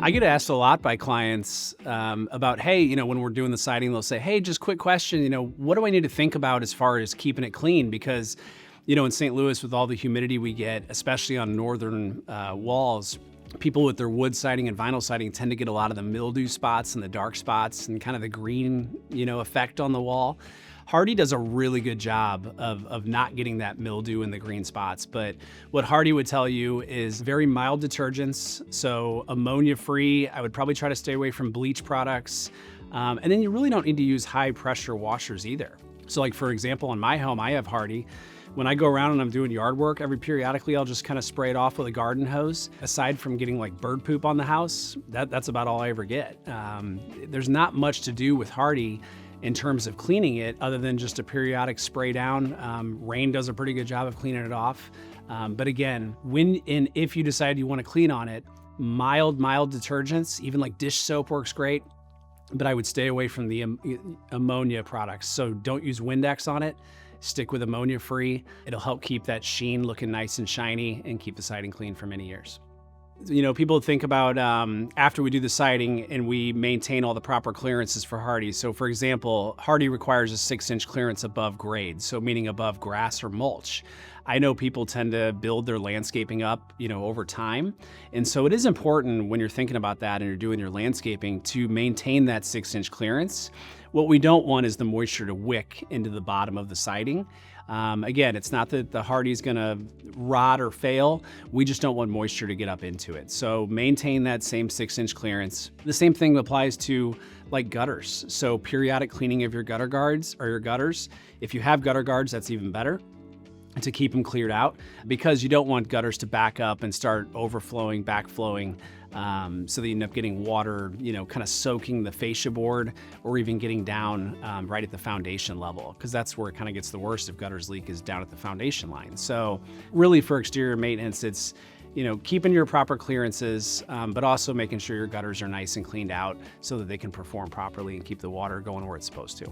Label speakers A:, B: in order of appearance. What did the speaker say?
A: I get asked a lot by clients about, hey, when we're doing the siding, they'll say, hey, just quick question, what do I need to think about as far as keeping it clean? Because, in St. Louis, with all the humidity we get, especially on northern walls, people with their wood siding and vinyl siding tend to get a lot of the mildew spots and the dark spots and kind of the green, effect on the wall. Hardie does a really good job of not getting that mildew and the green spots, but what Hardie would tell you is very mild detergents, so ammonia-free. I would probably try to stay away from bleach products, and then you really don't need to use high-pressure washers either. So like, for example, in my home, I have Hardie. When I go around and I'm doing yard work, periodically I'll just kind of spray it off with a garden hose. Aside from getting like bird poop on the house, that's about all I ever get. There's not much to do with Hardie in terms of cleaning it, other than just a periodic spray down. Rain does a pretty good job of cleaning it off. But again, if you decide you want to clean on it, mild detergents, even like dish soap works great, but I would stay away from the ammonia products. So don't use Windex on it. Stick with ammonia free. It'll help keep that sheen looking nice and shiny and keep the siding clean for many years. People think about after we do the siding and we maintain all the proper clearances for Hardie. So for example, Hardie requires a 6-inch clearance above grade, so meaning above grass or mulch. I know people tend to build their landscaping up, over time. And so it is important when you're thinking about that and you're doing your landscaping to maintain that 6-inch clearance. What we don't want is the moisture to wick into the bottom of the siding. Again, it's not that the Hardie's gonna rot or fail. We just don't want moisture to get up into it. So maintain that same 6-inch clearance. The same thing applies to like gutters. So periodic cleaning of your gutter guards or your gutters. If you have gutter guards, that's even better, to keep them cleared out, because you don't want gutters to back up and start overflowing, backflowing, so that you end up getting water, kind of soaking the fascia board, or even getting down right at the foundation level, because that's where it kind of gets the worst if gutters leak, is down at the foundation line. So really, for exterior maintenance, it's keeping your proper clearances, but also making sure your gutters are nice and cleaned out so that they can perform properly and keep the water going where it's supposed to.